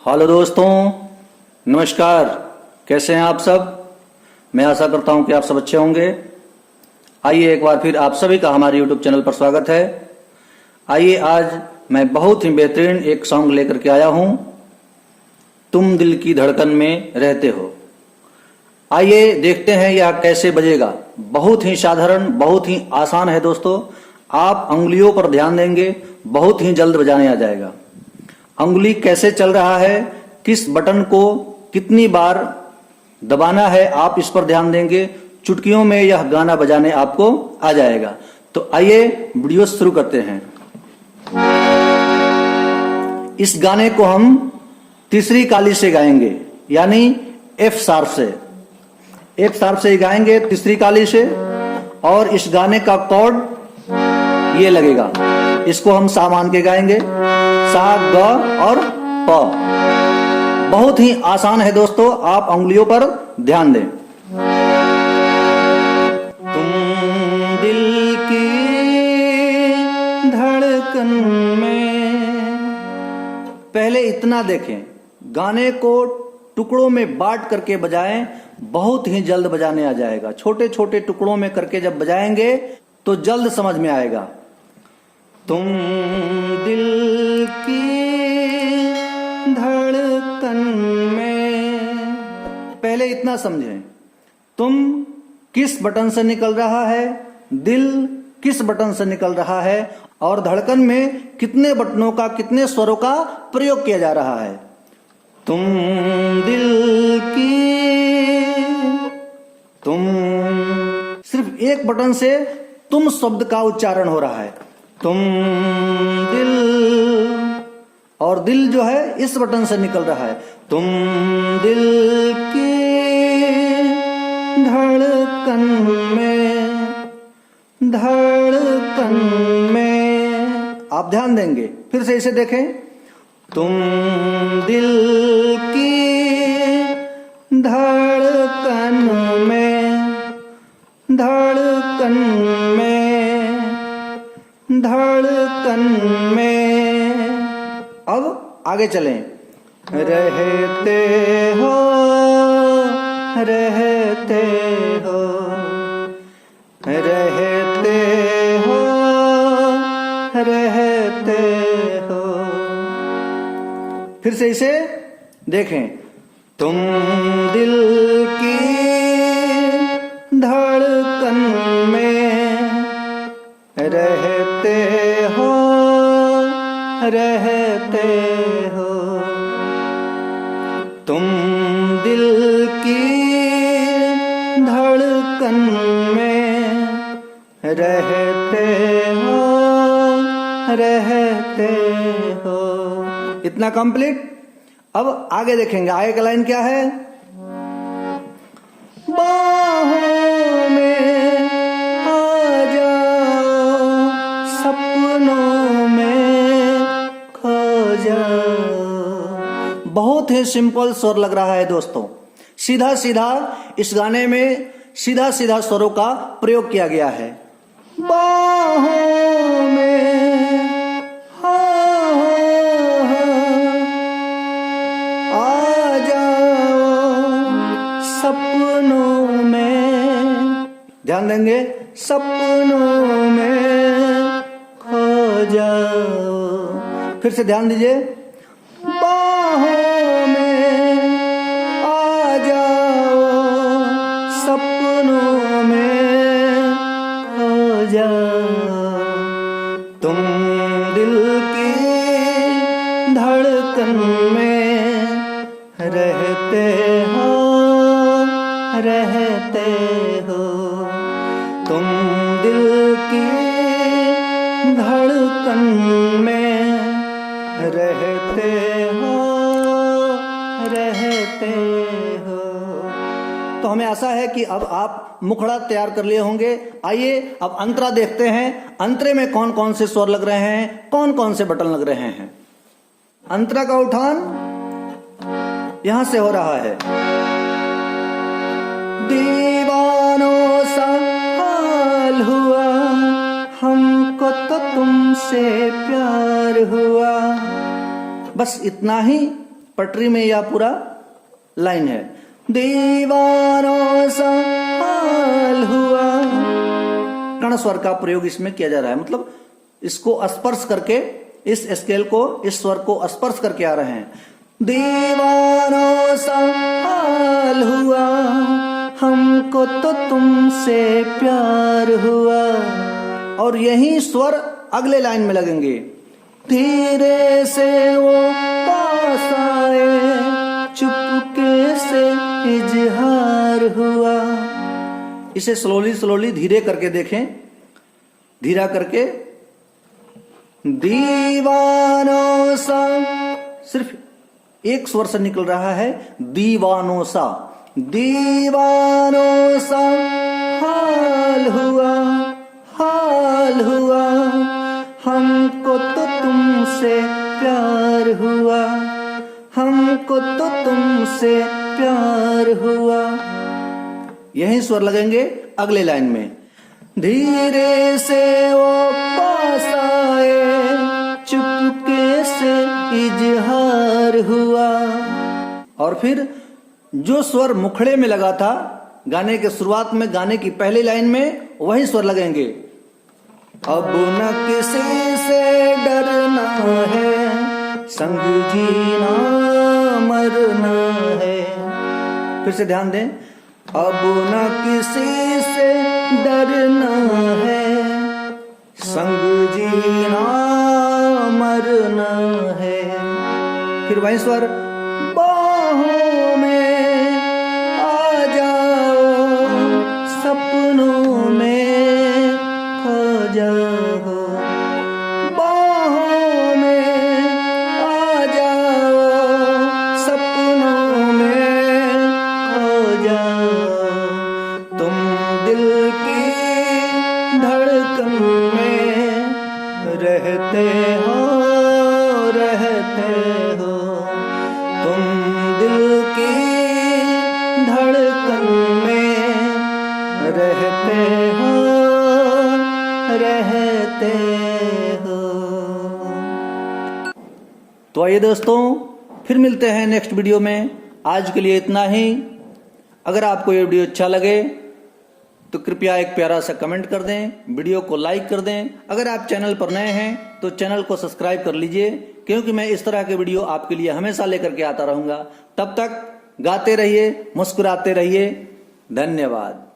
Hello दोस्तों, नमस्कार। कैसे हैं आप सब? मैं आशा करता हूं कि आप सब अच्छे होंगे। आइए एक बार फिर आप सभी का हमारे YouTube चैनल पर स्वागत है। आइए आज मैं बहुत ही बेहतरीन एक सॉन्ग लेकर के आया हूं, तुम दिल की धड़कन में रहते हो। आइए देखते हैं यह कैसे बजेगा। बहुत ही साधारण, बहुत ही आसान है दोस्तों। आप उंगलियों पर ध्यान देंगे, बहुत ही जल्द बजाने आ जाएगा। उंगली कैसे चल रहा है, किस बटन को कितनी बार दबाना है, आप इस पर ध्यान देंगे। चुटकियों में यह गाना बजाने आपको आ जाएगा। तो आइए वीडियो शुरू करते हैं। इस गाने को हम तीसरी काली से गाएंगे, यानी एफ शार्प से। एफ शार्प से ही गाएंगे तीसरी काली से। और इस गाने का कॉर्ड ये लगेगा, इसको हम सा मान के गाएंगे, सा ग और प। बहुत ही आसान है दोस्तों, आप उंगलियों पर ध्यान दें। तुम दिल की धड़कन में, पहले इतना देखें, गाने को टुकड़ों में बांट करके बजाएं, बहुत ही जल्द बजाने आ जाएगा। छोटे छोटे टुकड़ों में करके जब बजाएंगे तो जल्द समझ में आएगा। तुम दिल की धड़कन में, पहले इतना समझें, तुम किस बटन से निकल रहा है, दिल किस बटन से निकल रहा है, और धड़कन में कितने बटनों का, कितने स्वरों का प्रयोग किया जा रहा है। तुम दिल की, तुम, सिर्फ एक बटन से तुम शब्द का उच्चारण हो रहा है। तुम दिल, और दिल जो है इस बटन से निकल रहा है। तुम दिल की धड़कन में, धड़कन में, आप ध्यान देंगे। फिर से इसे देखें, तुम दिल की धड़कन में, धड़कन में, धड़कन में। अब आगे चलें। रहते हो, रहते हो, रहते हो, रहते हो। फिर से इसे देखें, तुम दिल की धड़कन में रहते हो, रहते हो। तुम दिल की धड़कन में रहते हो, रहते हो। इतना कंप्लीट। अब आगे देखेंगे, आगे का लाइन क्या है। बाहों में आ जाओ, सपनों में खो जाओ। बहुत ही सिंपल स्वर लग रहा है दोस्तों। सीधा सीधा इस गाने में सीधा सीधा स्वरों का प्रयोग किया गया है। बाहों में आ जाओ, सपनों में, ध्यान देंगे, सपनों में खो जाओ। फिर से ध्यान दीजिए, बाहों में आ जाओ, सपनों में खो जाओ। तुम दिल की धड़कन में रहते हो, रहते हो। तुम दिल की धड़कन में रहते हो, रहते हो। तो हमें आशा है कि अब आप मुखड़ा तैयार कर लिए होंगे। आइए अब अंतरा देखते हैं। अंतरे में कौन कौन से स्वर लग रहे हैं, कौन कौन से बटन लग रहे हैं। अंतरा का उठान यहां से हो रहा है। दीवानों सा हाल हुआ, हमको तुमसे प्यार हुआ। बस इतना ही पटरी में या पूरा लाइन है। दीवानों सा हाल हुआ, कर्ण स्वर का प्रयोग इसमें किया जा रहा है, मतलब इसको स्पर्श करके, इस स्केल को, इस स्वर को स्पर्श करके आ रहे हैं। दीवानों सा हाल हुआ, हमको तो तुमसे प्यार हुआ। और यही स्वर अगले लाइन में लगेंगे। धीरे से वो पास आए, चुपके से इजहार हुआ। इसे स्लोली स्लोली धीरे करके देखें, धीरा करके। दीवानों सा, सिर्फ एक स्वर से निकल रहा है, दीवानों सा। दीवानों सा हाल हुआ, हाल हुआ, हमको तो तुमसे प्यार हुआ, हमको तो तुमसे प्यार हुआ। यही स्वर लगेंगे अगले लाइन में। धीरे से वो पास आए, चुपके से इजहार हुआ। और फिर जो स्वर मुखड़े में लगा था गाने के शुरुआत में, गाने की पहली लाइन में, वही स्वर लगेंगे। अब न किसी से डरना है, संग जीना मरना है। फिर से ध्यान दें। अब न किसी से डरना है, संग जीना मरना है। फिर वही स्वर। बाहों में आ जाओ, सपनों में खो जाओ। बाहों में आ जाओ, सपनों में खो जाओ। तुम दिल की धड़कन में रहते हो, रहते हो। तुम दिल की धड़कन में रहते हो, रहते हो। तो आइए दोस्तों, फिर मिलते हैं नेक्स्ट वीडियो में। आज के लिए इतना ही। अगर आपको ये वीडियो अच्छा लगे तो कृपया एक प्यारा सा कमेंट कर दें, वीडियो को लाइक कर दें। अगर आप चैनल पर नए हैं तो चैनल को सब्सक्राइब कर लीजिए, क्योंकि मैं इस तरह के वीडियो आपके लिए हमेशा लेकर के आता रहूंगा। तब तक गाते रहिए, मुस्कुराते रहिए। धन्यवाद।